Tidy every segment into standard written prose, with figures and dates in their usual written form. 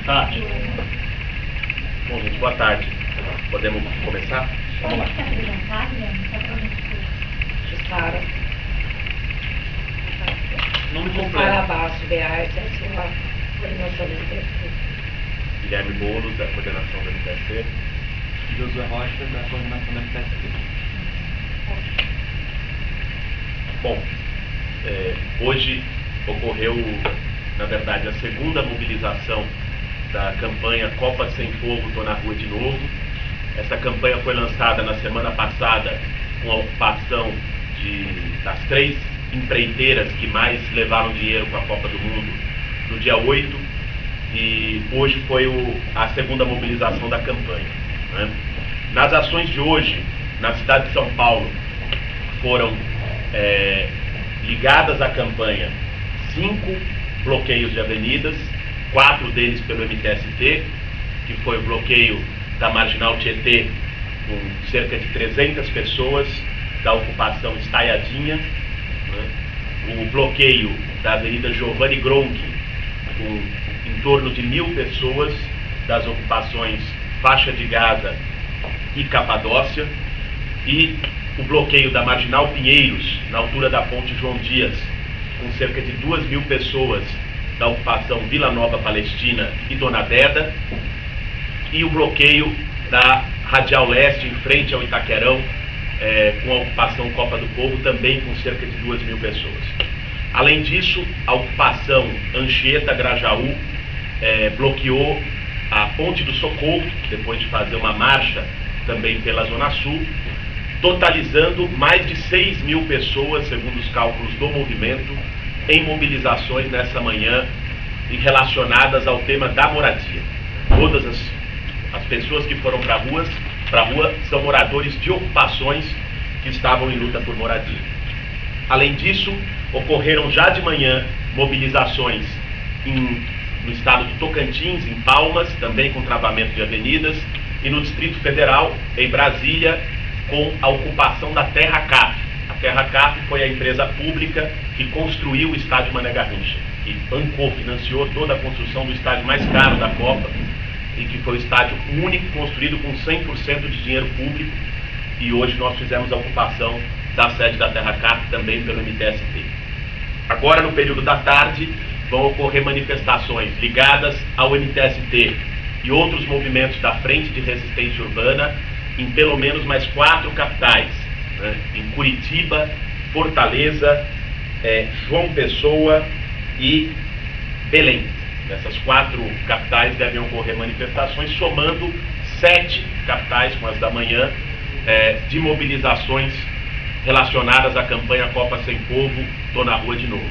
tarde. Bom, gente, boa tarde. Podemos começar? Vamos lá. Jussara. Nome completo. Jussara Basso de Arte, ativa coordenação do MTST. Guilherme Boulos, da coordenação do MTST. Josué Rocha, da coordenação da MTST. Bom, hoje ocorreu, na verdade, a segunda mobilização da campanha Copa Sem Fogo, Tô na Rua de Novo. Essa campanha foi lançada na semana passada com a ocupação das 3 empreiteiras que mais levaram dinheiro com a Copa do Mundo no dia 8, e hoje foi a segunda mobilização da campanha, né? Nas ações de hoje, na cidade de São Paulo, foram ligadas à campanha 5 bloqueios de avenidas, 4 deles pelo MTST, que foi o bloqueio da Marginal Tietê, com cerca de 300 pessoas, da ocupação Estaiadinha, né? O bloqueio da Avenida Giovanni Gronchi, com em torno de 1.000 pessoas, das ocupações Faixa de Gaza e Capadócia, e o bloqueio da Marginal Pinheiros, na altura da Ponte João Dias, com cerca de 2.000 pessoas, da ocupação Vila Nova Palestina e Dona Deda, e o bloqueio da Radial Leste, em frente ao Itaquerão, com a ocupação Copa do Povo, também com cerca de 2.000 pessoas. Além disso, a ocupação Anchieta-Grajaú bloqueou a Ponte do Socorro, depois de fazer uma marcha também pela Zona Sul, totalizando mais de 6.000 pessoas, segundo os cálculos do movimento, em mobilizações nessa manhã e relacionadas ao tema da moradia. Todas as pessoas que foram para a rua são moradores de ocupações que estavam em luta por moradia. Além disso, ocorreram já de manhã mobilizações no estado do Tocantins, em Palmas, também com travamento de avenidas, e no Distrito Federal, em Brasília, com a ocupação da Terra Cap. A Terra Cap foi a empresa pública que construiu o estádio Mané Garrincha, que bancou, financiou toda a construção do estádio mais caro da Copa, e que foi o estádio único construído com 100% de dinheiro público, e hoje nós fizemos a ocupação da sede da Terra Cap também pelo MTST. Agora, no período da tarde, vão ocorrer manifestações ligadas ao MTST e outros movimentos da Frente de Resistência Urbana em pelo menos mais 4 capitais, né? Em Curitiba, Fortaleza, João Pessoa e Belém. Nessas 4 capitais devem ocorrer manifestações, somando 7 capitais, com as da manhã, de mobilizações relacionadas à campanha Copa Sem Povo, Tô na Rua de Novo.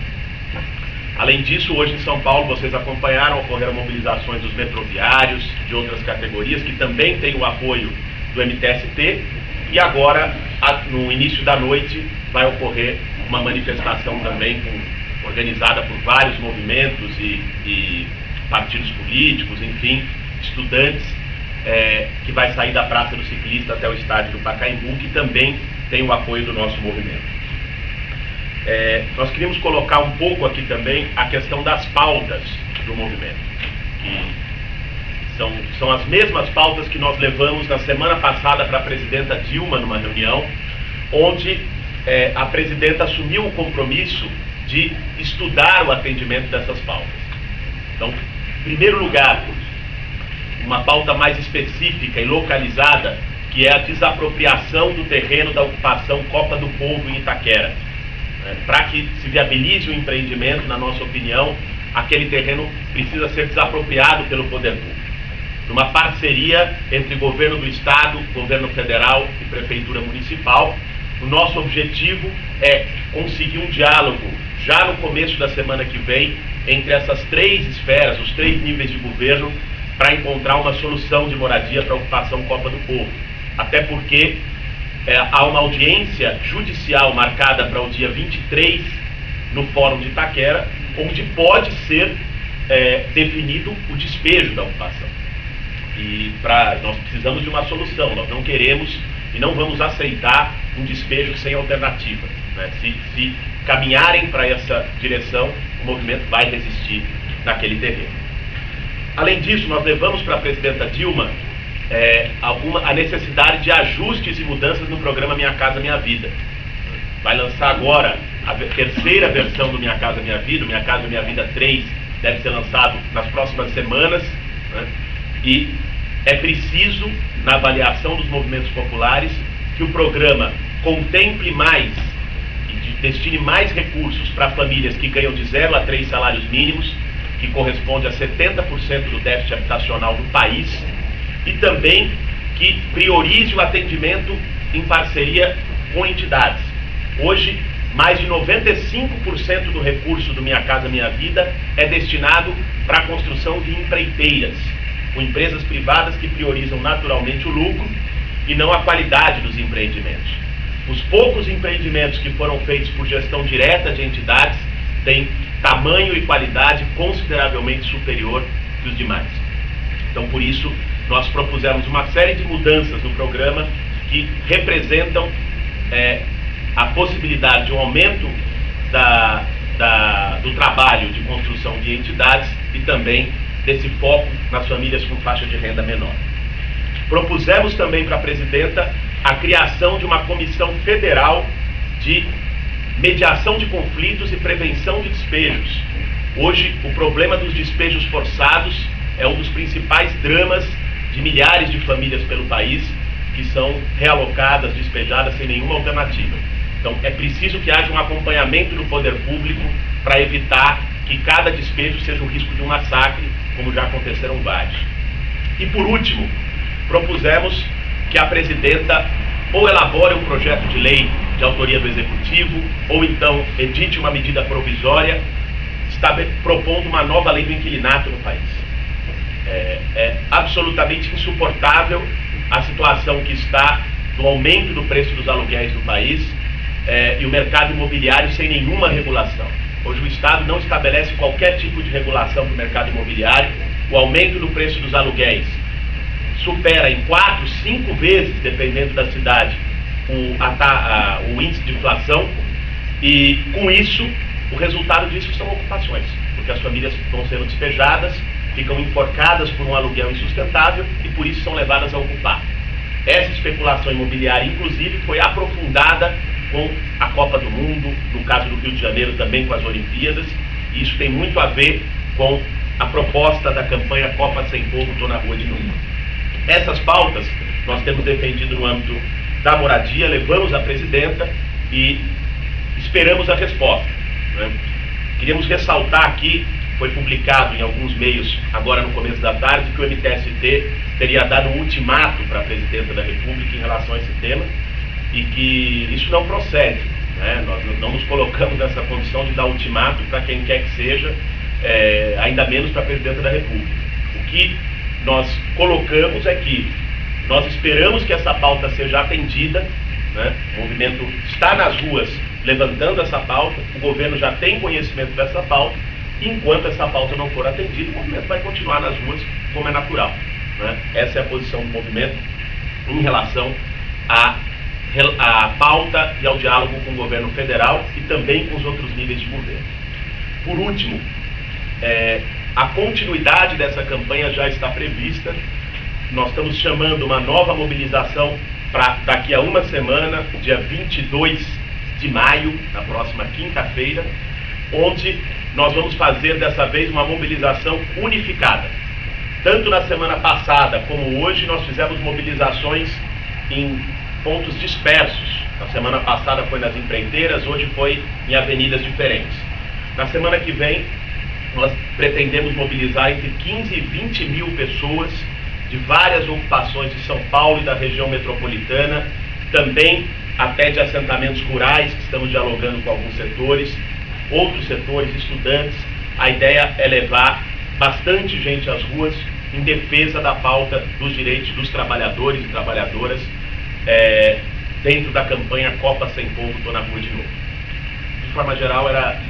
Além disso, hoje em São Paulo, vocês acompanharam, ocorreram mobilizações dos metroviários, de outras categorias, que também têm o apoio do MTST, e agora, no início da noite, vai ocorrer uma manifestação também organizada por vários movimentos e partidos políticos, enfim, estudantes, que vai sair da Praça do Ciclista até o estádio do Pacaembu, que também tem o apoio do nosso movimento. Nós queríamos colocar um pouco aqui também a questão das pautas do movimento, que são as mesmas pautas que nós levamos na semana passada para a presidenta Dilma numa reunião, onde a presidenta assumiu o compromisso de estudar o atendimento dessas pautas. Então, em primeiro lugar, uma pauta mais específica e localizada, que é a desapropriação do terreno da ocupação Copa do Povo em Itaquera. Para que se viabilize o empreendimento, na nossa opinião, aquele terreno precisa ser desapropriado pelo poder público. Numa parceria entre governo do estado, governo federal e prefeitura municipal, o nosso objetivo é conseguir um diálogo já no começo da semana que vem entre essas 3 esferas, os 3 níveis de governo, para encontrar uma solução de moradia para a ocupação Copa do Povo. Até porque há uma audiência judicial marcada para o dia 23 no Fórum de Itaquera, onde pode ser definido o despejo da ocupação. E nós precisamos de uma solução, nós não queremos e não vamos aceitar um despejo sem alternativa, né? Se caminharem para essa direção, o movimento vai resistir naquele terreno. Além disso, nós levamos para a presidenta Dilma a necessidade de ajustes e mudanças no programa Minha Casa Minha Vida. Vai lançar agora a terceira versão do Minha Casa Minha Vida, o Minha Casa Minha Vida 3, deve ser lançado nas próximas semanas, né? E é preciso, na avaliação dos movimentos populares, que o programa contemple mais e destine mais recursos para famílias que ganham de 0 a 3 salários mínimos, que corresponde a 70% do déficit habitacional do país, e também que priorize o atendimento em parceria com entidades. Hoje, mais de 95% do recurso do Minha Casa Minha Vida é destinado para a construção de empreiteiras, com empresas privadas que priorizam naturalmente o lucro e não a qualidade dos empreendimentos. Os poucos empreendimentos que foram feitos por gestão direta de entidades têm tamanho e qualidade consideravelmente superior que os demais. Então, por isso, nós propusemos uma série de mudanças no programa que representam a possibilidade de um aumento do trabalho de construção de entidades e também desse foco nas famílias com faixa de renda menor. Propusemos também para a presidenta a criação de uma comissão federal de mediação de conflitos e prevenção de despejos. Hoje, o problema dos despejos forçados é um dos principais dramas de milhares de famílias pelo país que são realocadas, despejadas sem nenhuma alternativa. Então, é preciso que haja um acompanhamento do poder público para evitar que cada despejo seja o risco de um massacre, como já aconteceram vários. E, por último, propusemos que a presidenta ou elabore um projeto de lei de autoria do Executivo, ou então edite uma medida provisória propondo uma nova lei do inquilinato no país. É absolutamente insuportável a situação que está do aumento do preço dos aluguéis no país e o mercado imobiliário sem nenhuma regulação. Hoje o Estado não estabelece qualquer tipo de regulação para o mercado imobiliário. O aumento do preço dos aluguéis supera em 4, 5 vezes, dependendo da cidade, o índice de inflação, e com isso, o resultado disso são ocupações, porque as famílias vão sendo despejadas, ficam enforcadas por um aluguel insustentável e por isso são levadas a ocupar. Essa especulação imobiliária, inclusive, foi aprofundada com a Copa do Mundo, no caso do Rio de Janeiro também com as Olimpíadas, e isso tem muito a ver com a proposta da campanha Copa Sem Fogo, Tô na Rua de Novo. Essas pautas nós temos defendido no âmbito da moradia, levamos à presidenta e esperamos a resposta, né? Queríamos ressaltar aqui, foi publicado em alguns meios agora no começo da tarde, que o MTST teria dado um ultimato para a presidenta da República em relação a esse tema e que isso não procede, né? Nós não nos colocamos nessa condição de dar ultimato para quem quer que seja, ainda menos para a presidenta da República. O que nós colocamos é que nós esperamos que essa pauta seja atendida, né? O movimento está nas ruas levantando essa pauta, o governo já tem conhecimento dessa pauta, e enquanto essa pauta não for atendida, o movimento vai continuar nas ruas como é natural, né? Essa é a posição do movimento em relação à pauta e ao diálogo com o governo federal e também com os outros níveis de governo. Por último, a continuidade dessa campanha já está prevista. Nós estamos chamando uma nova mobilização para daqui a uma semana, dia 22 de maio, na próxima quinta-feira, onde nós vamos fazer dessa vez uma mobilização unificada. Tanto na semana passada como hoje nós fizemos mobilizações em pontos dispersos. Na semana passada foi nas empreiteiras, hoje foi em avenidas diferentes. Na semana que vem nós pretendemos mobilizar entre 15 e 20 mil pessoas de várias ocupações de São Paulo e da região metropolitana, também até de assentamentos rurais, que estamos dialogando com alguns setores, outros setores, estudantes. A ideia é levar bastante gente às ruas em defesa da pauta dos direitos dos trabalhadores e trabalhadoras dentro da campanha Copa Sem Fogo, Tô na Rua de Novo. De forma geral, era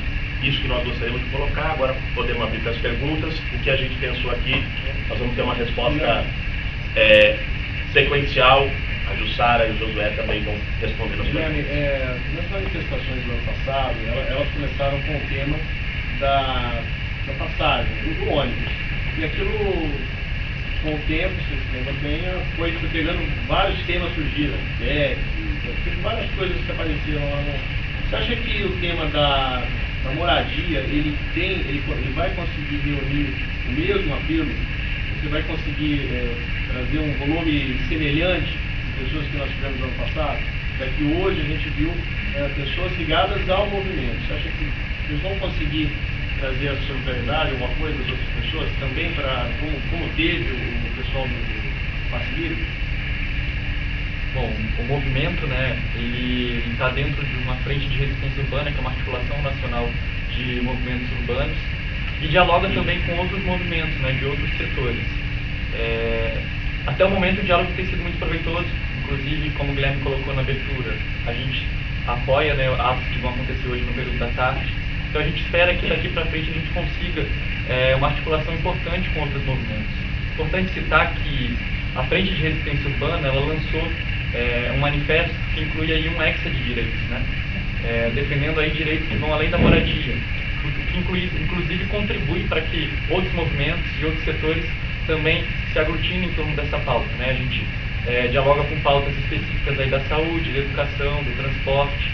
isso que nós gostaríamos de colocar. Agora podemos abrir para as perguntas. O que a gente pensou aqui, nós vamos ter uma resposta sequencial. A Jussara e o Josué também vão responder nas perguntas. Nas manifestações do ano passado, elas começaram com o tema da passagem, do ônibus. E aquilo, com o tempo, você se lembra bem, foi pegando vários temas surgiram, várias coisas que apareceram lá no... Você acha que o tema da moradia, ele vai conseguir reunir o mesmo apelo? Você vai conseguir trazer um volume semelhante de pessoas que nós tivemos no ano passado? Que hoje a gente viu pessoas ligadas ao movimento. Você acha que eles vão conseguir trazer a solidariedade, alguma coisa das outras pessoas, também para, como teve o pessoal do Passe Livre? Bom, o movimento, né, ele está dentro de uma frente de resistência urbana, que é uma articulação nacional de movimentos urbanos, e dialoga também com outros movimentos, né, de outros setores. Até o momento o diálogo tem sido muito proveitoso, inclusive, como o Guilherme colocou na abertura, a gente apoia, né, atos que vão acontecer hoje no período da tarde. Então a gente espera que daqui para frente a gente consiga uma articulação importante com outros movimentos. Importante citar que a Frente de Resistência Urbana, ela lançou um manifesto que inclui aí um hexa de direitos, né? Defendendo aí direitos que vão além da moradia, que inclusive contribui para que outros movimentos e outros setores também se aglutinem em torno dessa pauta, né? A gente dialoga com pautas específicas aí da saúde, da educação, do transporte,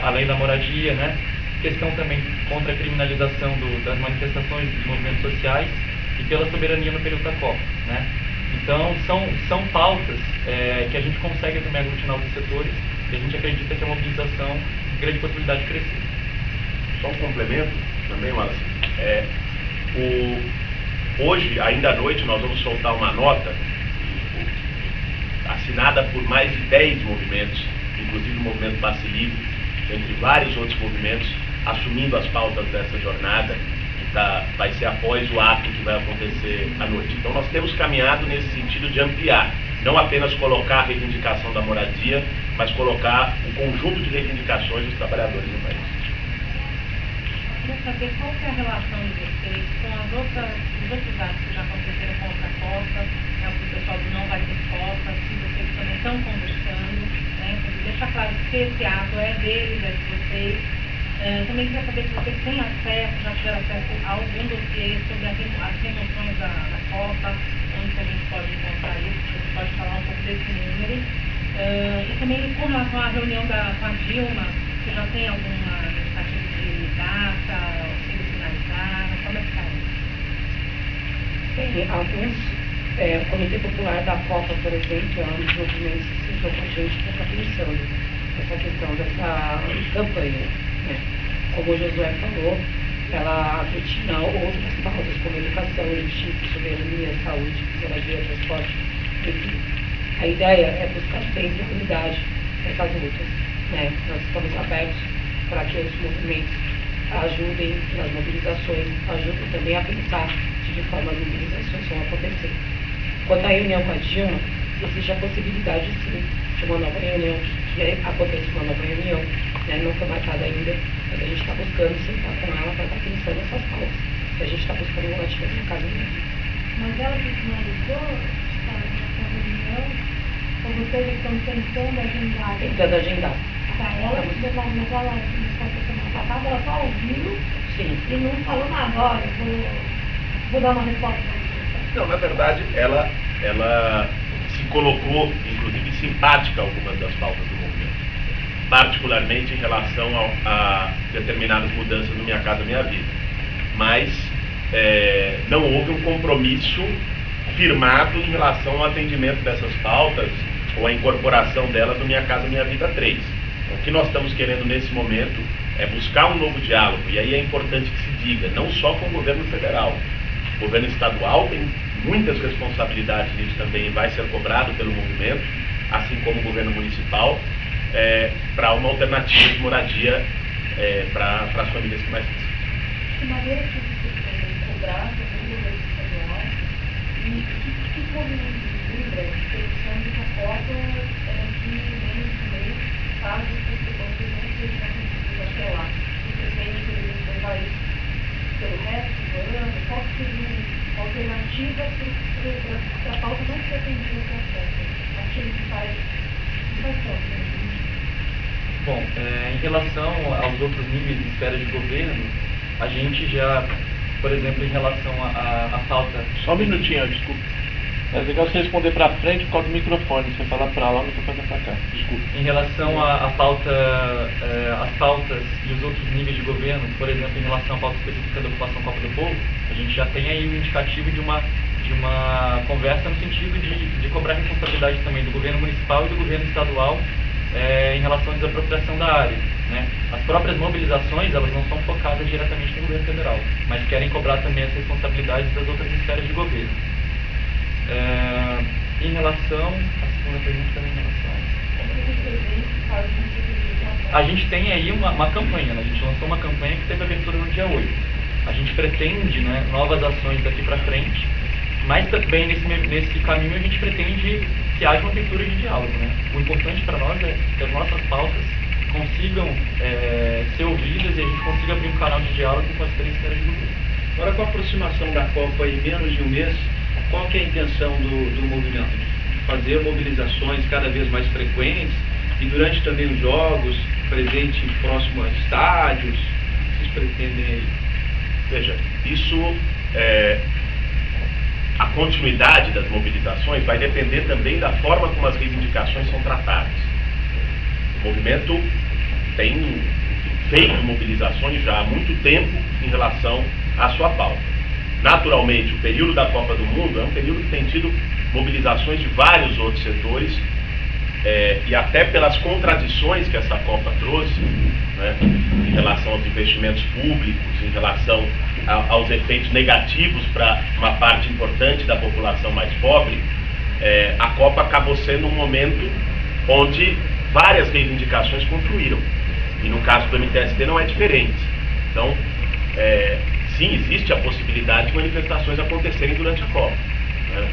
além da moradia, né? Questão também contra a criminalização das manifestações dos movimentos sociais e pela soberania no período da Copa, né? Então, são pautas que a gente consegue também aglutinar os setores e a gente acredita que a mobilização tem grande possibilidade de crescer. Só um complemento também, Wallace. Hoje, ainda à noite, nós vamos soltar uma nota assinada por mais de 10 movimentos, inclusive o movimento Passe Livre, entre vários outros movimentos, assumindo as pautas dessa jornada, que vai ser após o ato que vai acontecer à noite. Então nós temos caminhado nesse sentido de ampliar, não apenas colocar a reivindicação da moradia, mas colocar um conjunto de reivindicações dos trabalhadores no país. Eu queria saber qual que é a relação de vocês com os outros atos que já aconteceram contra a Copa, o pessoal do Não Vai Ter Copa, se vocês também estão conversando, né? Deixa claro que esse ato é deles, é de vocês. Também queria saber se vocês têm acesso, já tiveram acesso a algum dossiê sobre as remoções da Copa, onde que a gente pode encontrar isso, se você pode falar um pouco desse número. E também com relação à reunião com a Dilma, você já tem alguma expectativa de data, auxílio finalizado, como é que está isso? Tem alguns, o Comitê Popular da Copa, por exemplo, é um dos movimentos que se juntou com a gente para estar pensando essa questão dessa campanha, né? Como o Josué falou, ela aglutina outras pautas como educação, justiça, soberania, saúde, moradia, transporte, enfim. A ideia é buscar sempre a unidade nessas lutas, né? Nós estamos abertos para que os movimentos ajudem nas mobilizações, ajudem também a pensar de que forma as mobilizações vão acontecer. Quanto à reunião com a Dilma, existe a possibilidade, sim, de uma nova reunião, que aconteça uma nova reunião, né? Não foi marcada ainda, mas a gente está buscando sentar com ela para estar pensando nessas pautas. A gente está buscando relativas na casa mesmo. Mas ela finalizou essa reunião, ou vocês estão tentando agendar? Tentando agendar. Tá, ela, mas ela, nessa semana passada, ela só ouviu. Sim. E não falou nada, olha, vou dar uma resposta para você. Não, na verdade, ela se colocou, inclusive, simpática a algumas das pautas do movimento, particularmente em relação a determinadas mudanças no Minha Casa Minha Vida. Mas não houve um compromisso firmado em relação ao atendimento dessas pautas ou a incorporação delas no Minha Casa Minha Vida 3. O que nós estamos querendo nesse momento é buscar um novo diálogo, e aí é importante que se diga, não só com o governo federal. O governo estadual tem muitas responsabilidades nisso também, vai ser cobrado pelo movimento, assim como o governo municipal, para uma alternativa de moradia para as famílias que mais precisam. De maneira que vocês podem cobrar sobre o governo estadual e que movimento vibra a expressão de uma foto que nem também faz com que vocês não sejam conseguidos até lá. Vocês veem que eles levar isso pelo resto do ano, qual seria a alternativa para a pauta não ser atendida com a foto? Aquilo que faz tanto. Bom, em relação aos outros níveis de esfera de governo, a gente já por exemplo, em relação à falta... Só um minutinho, desculpa. É legal você responder para frente por causa do microfone. Você fala para lá, o microfone para cá. Desculpa. Em relação à pauta, às pautas e os outros níveis de governo, por exemplo, em relação à pauta específica da ocupação Copa do Povo, a gente já tem aí um indicativo de uma conversa no sentido de cobrar responsabilidade também do governo municipal e do governo estadual em relação à desapropriação da área, né? As próprias mobilizações, elas não são focadas diretamente no governo federal, mas querem cobrar também as responsabilidades das outras esferas de governo. Em relação... A segunda pergunta também em relação... A gente tem aí uma campanha, né? A gente lançou uma campanha que teve abertura no dia 8. A gente pretende, né, novas ações daqui para frente, mas também nesse caminho a gente pretende que haja uma abertura de diálogo, né? O importante para nós é que as nossas pautas consigam ser ouvidas e a gente consiga abrir um canal de diálogo com as três esferas de governo. Agora, com a aproximação da Copa em menos de um mês, qual que é a intenção do movimento? De fazer mobilizações cada vez mais frequentes e durante também os jogos, presente próximo a estádios? O que vocês pretendem aí? Veja, isso, a continuidade das mobilizações vai depender também da forma como as reivindicações são tratadas. O movimento tem feito mobilizações já há muito tempo em relação à sua pauta. Naturalmente, o período da Copa do Mundo é um período que tem tido mobilizações de vários outros setores, e até pelas contradições que essa Copa trouxe, né, em relação aos investimentos públicos, em relação aos efeitos negativos para uma parte importante da população mais pobre, a Copa acabou sendo um momento onde várias reivindicações confluíram. E no caso do MTST não é diferente. Então, sim, existe a possibilidade de manifestações acontecerem durante a Copa, né,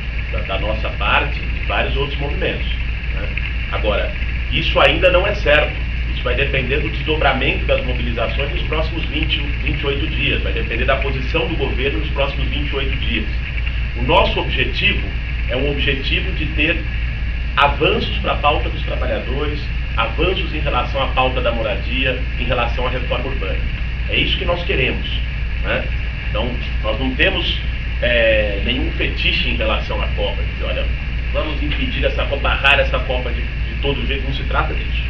da nossa parte e de vários outros movimentos, né. Agora, isso ainda não é certo. Isso vai depender do desdobramento das mobilizações nos próximos 28 dias, vai depender da posição do governo nos próximos 28 dias. O nosso objetivo é um objetivo de ter avanços para a pauta dos trabalhadores, avanços em relação à pauta da moradia, em relação à reforma urbana. É isso que nós queremos, né? Então, nós não temos nenhum fetiche em relação à Copa, dizer, olha, vamos impedir essa Copa, barrar essa Copa de todo jeito, não se trata disso.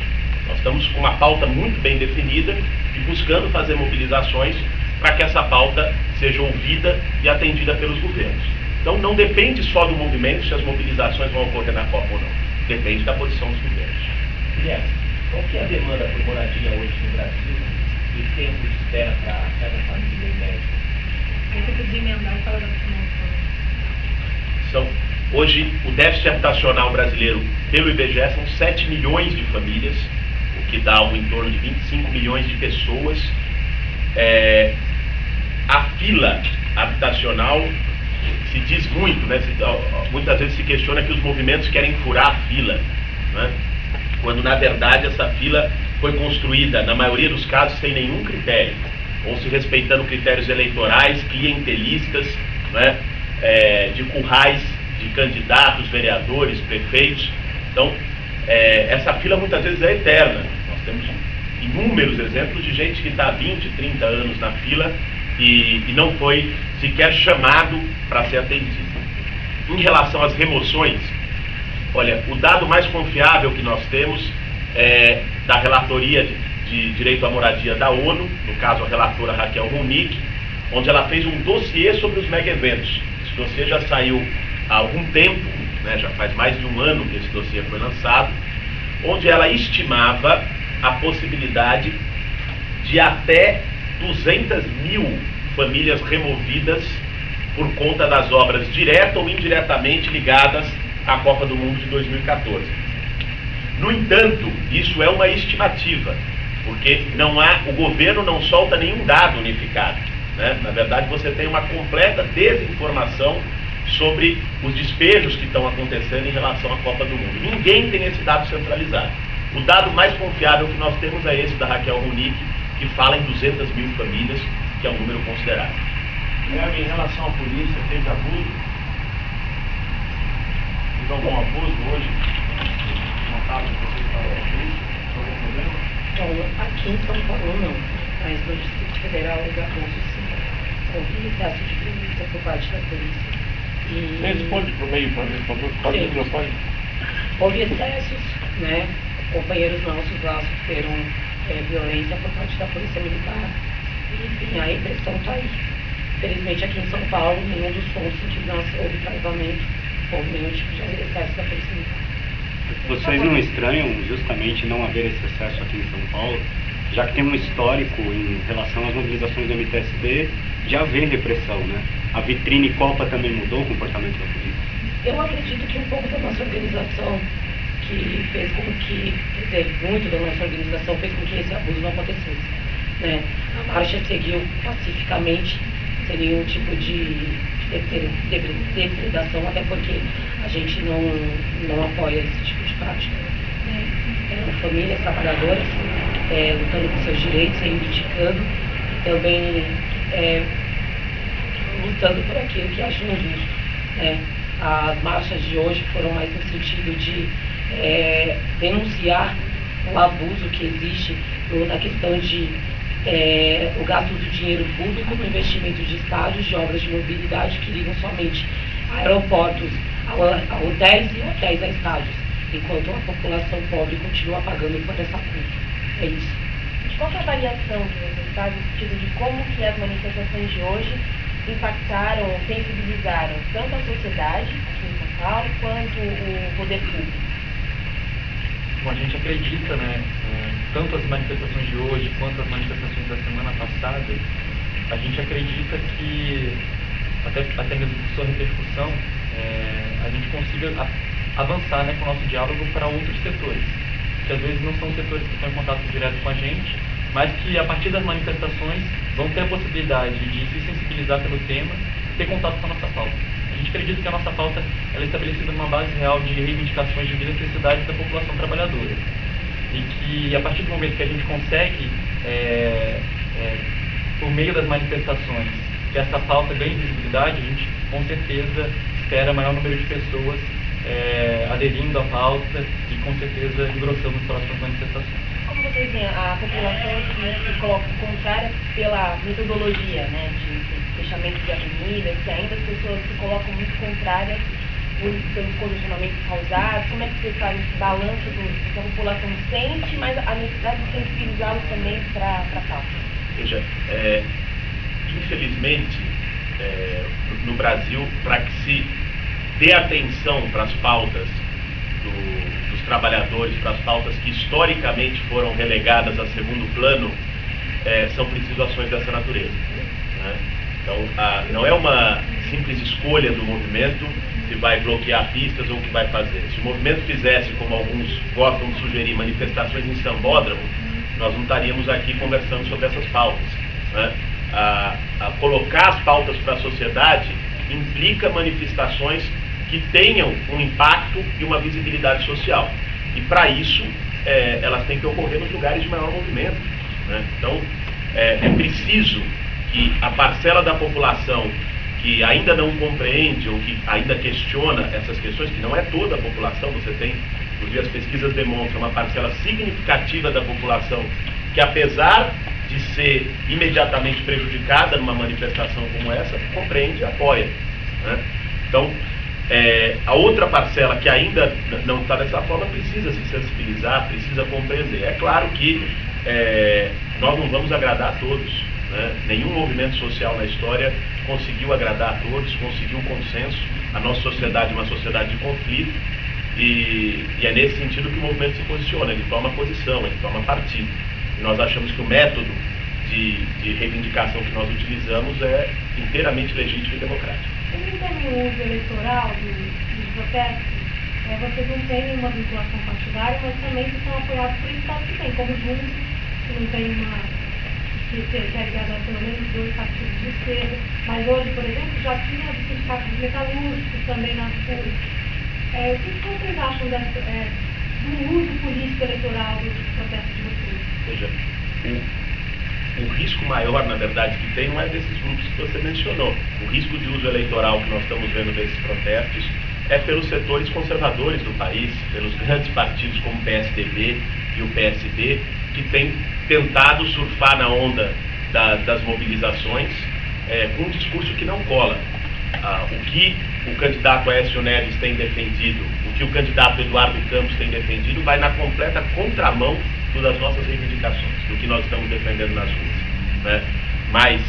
Nós estamos com uma pauta muito bem definida e buscando fazer mobilizações para que essa pauta seja ouvida e atendida pelos governos. Então não depende só do movimento se as mobilizações vão ocorrer na Copa ou não. Depende da posição dos governos. Guilherme, qual que é a demanda por moradia hoje no Brasil e o tempo de espera para cada família em média? Eu podia emendar e falar da Hoje, o déficit habitacional brasileiro, pelo IBGE, são 7 milhões de famílias, o que dá algo em torno de 25 milhões de pessoas. A fila habitacional se diz muito, né? Muitas vezes se questiona que os movimentos querem furar a fila, né? Quando, na verdade, essa fila foi construída, na maioria dos casos, sem nenhum critério, ou se respeitando critérios eleitorais, clientelistas, né? De currais de candidatos, vereadores, prefeitos. Então, essa fila muitas vezes é eterna. Nós temos inúmeros exemplos de gente que está há 20, 30 anos na fila e não foi sequer chamado para ser atendido. Em relação às remoções, olha, o dado mais confiável que nós temos é da relatoria de direito à moradia da ONU, no caso a relatora Raquel Runic, onde ela fez um dossiê sobre os mega-eventos. Esse dossiê já saiu há algum tempo, né, já faz mais de um ano que esse dossiê foi lançado, onde ela estimava a possibilidade de até 200 mil famílias removidas por conta das obras direta ou indiretamente ligadas à Copa do Mundo de 2014. No entanto, isso é uma estimativa, porque o governo não solta nenhum dado unificado, né? Na verdade, você tem uma completa desinformação sobre os despejos que estão acontecendo em relação à Copa do Mundo. Ninguém tem esse dado centralizado. O dado mais confiável que nós temos é esse da Raquel Runic, que fala em 200 mil famílias, que é um número considerável. Em relação à polícia, teve abuso? Teve algum abuso hoje? Notável que vocês falaram da polícia? Algum problema? Bom, aqui em São Paulo não, mas no Distrito Federal houve abuso sim. houve excesso de polícia por parte da polícia. Responde para o meio para mim, por favor, fala o microfone. Houve excessos, né? Companheiros nossos lá sofreram violência por parte da polícia militar. E, enfim, a repressão está aí. Infelizmente, aqui em São Paulo, nenhum dos pontos em que houve travamento, houve nenhum tipo de excesso da polícia militar. Vocês não estranham justamente não haver esse excesso aqui em São Paulo, já que tem um histórico em relação às mobilizações do MTST de haver repressão, né? A vitrine Copa também mudou o comportamento da polícia? Eu acredito que um pouco da nossa organização, que fez com que, quer dizer, muito da nossa organização fez com que esse abuso não acontecesse, né? A marcha seguiu pacificamente, sem nenhum tipo de depredação, até porque a gente não apoia esse tipo de prática. Eram famílias trabalhadoras lutando por seus direitos, reivindicando e também lutando por aquilo que acham justo, né? As marchas de hoje foram mais no sentido de denunciar o abuso que existe na questão de o gasto do dinheiro público no investimento de estádios, de obras de mobilidade que ligam somente a aeroportos, a hotéis e hotéis a estádios, enquanto a população pobre continua pagando por essa conta. É isso. Qual é a avaliação que você faz no sentido de como que as manifestações de hoje impactaram, sensibilizaram tanto a sociedade aqui em São Paulo quanto o poder público? Bom, a gente acredita, né, tanto as manifestações de hoje quanto as manifestações da semana passada, a gente acredita que, até mesmo por sua repercussão, a gente consiga avançar, né, com o nosso diálogo para outros setores, que às vezes não são setores que estão em contato direto com a gente, mas que a partir das manifestações vão ter a possibilidade de se sensibilizar pelo tema e ter contato com a nossa pauta. A gente acredita que a nossa pauta ela é estabelecida numa base real de reivindicações de necessidades da população trabalhadora. E que a partir do momento que a gente consegue, por meio das manifestações, que essa pauta ganhe visibilidade, a gente com certeza espera maior número de pessoas aderindo à pauta e com certeza engrossando as próximas manifestações. Como vocês veem a população que se coloca contrária pela metodologia, né, de fechamento de avenidas, que ainda as pessoas se colocam muito contrárias pelos congestionamentos causados? Como é que você faz esse balanço do que a população sente, mas a necessidade de sensibilizá-los também para a pauta? Veja, infelizmente, no Brasil, para que se dê atenção para as pautas dos trabalhadores, para as pautas que historicamente foram relegadas a segundo plano, são precisas ações dessa natureza, né? Então, não é uma simples escolha do movimento se vai bloquear pistas ou o que vai fazer. Se o movimento fizesse, como alguns gostam de sugerir, manifestações em sambódromo, nós não estaríamos aqui conversando sobre essas pautas, né? Colocar as pautas para a sociedade implica manifestações que tenham um impacto e uma visibilidade social. E para isso, elas têm que ocorrer nos lugares de maior movimento, né? Então, é preciso que a parcela da população que ainda não compreende ou que ainda questiona essas questões, que não é toda a população, você tem, inclusive as pesquisas demonstram uma parcela significativa da população que, apesar de ser imediatamente prejudicada numa manifestação como essa, compreende e apoia, né? Então, a outra parcela que ainda não está dessa forma precisa se sensibilizar, precisa compreender. É claro que nós não vamos agradar a todos, né? Nenhum movimento social na história conseguiu agradar a todos, conseguiu consenso. A nossa sociedade é uma sociedade de conflito e é nesse sentido que o movimento se posiciona, ele toma posição, ele toma partido. E nós achamos que o método de reivindicação que nós utilizamos é inteiramente legítimo e democrático. Também tem o uso eleitoral dos protestos, vocês não têm uma vinculação partidária, mas também são apoiados por estados que tem, como o Juntos, que não tem que é ligado a pelo menos 2 partidos de esquerda, mas hoje, por exemplo, já tinha os sindicatos metalúrgicos também nas ruas. O que vocês acham do uso político eleitoral dos protestos de vocês? Veja, o risco maior, na verdade, que tem não é desses grupos que você mencionou. O risco de uso eleitoral que nós estamos vendo desses protestos é pelos setores conservadores do país, pelos grandes partidos como o PSDB e o PSB, que têm tentado surfar na onda das mobilizações com um discurso que não cola. O que o candidato Aécio Neves tem defendido, o que o candidato Eduardo Campos tem defendido, vai na completa contramão das nossas reivindicações, do que nós estamos defendendo nas ruas, né? Mas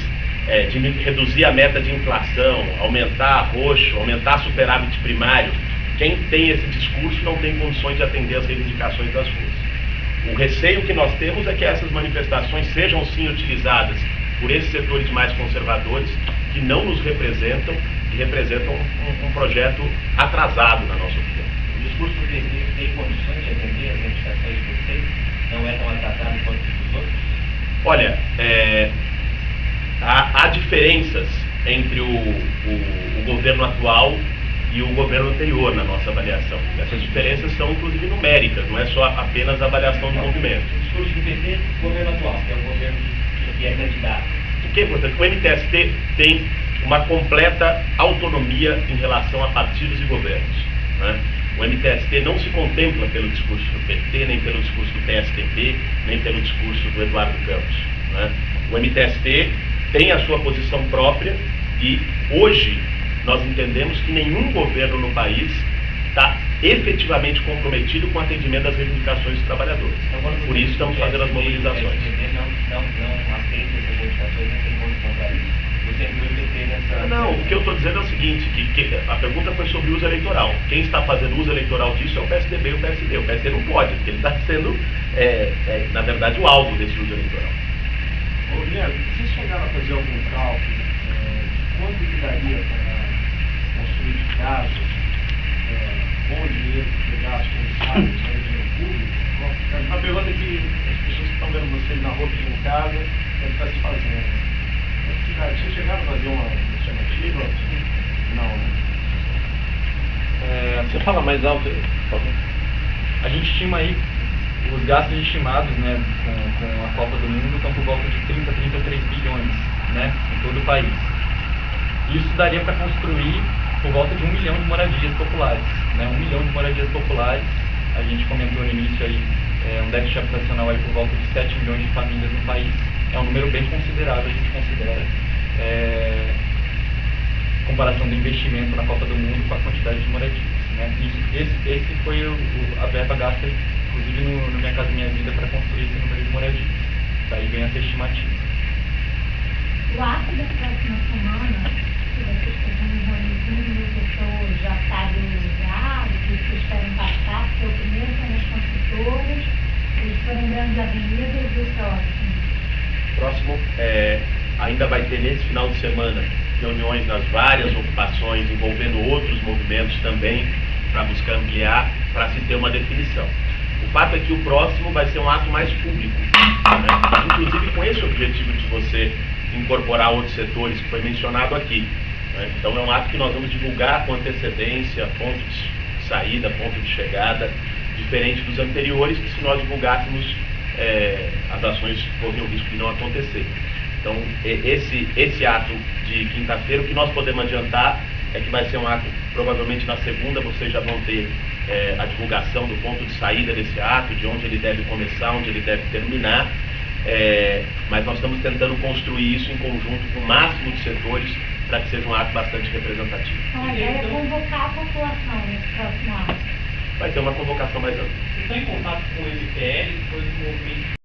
de reduzir a meta de inflação, aumentar arroxo, aumentar superávit primário, quem tem esse discurso não tem condições de atender as reivindicações das ruas. O receio que nós temos é que essas manifestações sejam sim utilizadas por esses setores mais conservadores, que não nos representam, que representam um projeto atrasado, na nossa opinião. O discurso do PT tem condições de atender as reivindicações de vocês? Não é tão atrasado quanto os outros? Olha, há diferenças entre o governo atual e o governo anterior na nossa avaliação. Essas diferenças são inclusive numéricas, não é só apenas a avaliação do movimento. O discurso do PT, o governo atual, que é o governo que é candidato. O que é importante? O MTST tem uma completa autonomia em relação a partidos e governos, né? O MTST não se contempla pelo discurso do PT, nem pelo discurso do PSDB, nem pelo discurso do Eduardo Campos, né? O MTST tem a sua posição própria e hoje nós entendemos que nenhum governo no país está efetivamente comprometido com o atendimento das reivindicações dos trabalhadores. Então, por isso estamos fazendo as mobilizações. Não atende essas reivindicações, não tem como comprar isso. Você inclui o PT nessa... Não, o que eu estou dizendo é o seguinte, que a pergunta foi sobre uso eleitoral. Quem está fazendo uso eleitoral disso é o PSDB e o PSD. O PSD não pode, porque ele está sendo, na verdade, o alvo desse uso eleitoral. Ô, Guilherme, vocês chegaram a fazer algum cálculo de quanto que daria para construir de casas, com o dinheiro que foi gasto com o Estado, com o dinheiro público? Uma pergunta que as pessoas que estão vendo vocês na rua pedindo casa devem estar se fazendo. Vocês chegaram a fazer uma estimativa? Não, né? Você fala mais alto aí, por favor. A gente estima aí, os gastos estimados, né, com a Copa do Mundo estão por volta de 30 a 33 bilhões, né, em todo o país. Isso daria para construir por volta de 1 milhão de moradias populares, né, 1 milhão de moradias populares. A gente comentou no início aí, um déficit habitacional aí por volta de 7 milhões de famílias no país. É um número bem considerável, a gente considera, comparação do investimento na Copa do Mundo com a quantidade de moradias, né? Esse foi a verba gasta, inclusive no Minha Casa Minha Vida, para construir esse número de moradias. Daí vem essa estimativa. O ato da próxima semana, que vocês estão reunindo 15 mil pessoas, já está organizado, que vocês querem passar, porque o primeiro são as construtoras, eles foram em grandes avenidas e o próximo. Próximo, ainda vai ter nesse final de semana reuniões nas várias ocupações, envolvendo outros movimentos também, para buscar ampliar, para se ter uma definição. O fato é que o próximo vai ser um ato mais público, né? Inclusive com esse objetivo de você incorporar outros setores que foi mencionado aqui, né? Então é um ato que nós vamos divulgar com antecedência, ponto de saída, ponto de chegada, diferente dos anteriores, que se nós divulgássemos, as ações corriam o risco de não acontecer. Então, esse ato de quinta-feira, o que nós podemos adiantar é que vai ser um ato, provavelmente na segunda vocês já vão ter a divulgação do ponto de saída desse ato, de onde ele deve começar, onde ele deve terminar, mas nós estamos tentando construir isso em conjunto com o máximo de setores para que seja um ato bastante representativo. Então, a ideia é convocar a população nesse próximo ato. Vai ter uma convocação mais ampla. Você está em contato com o MPL, depois do movimento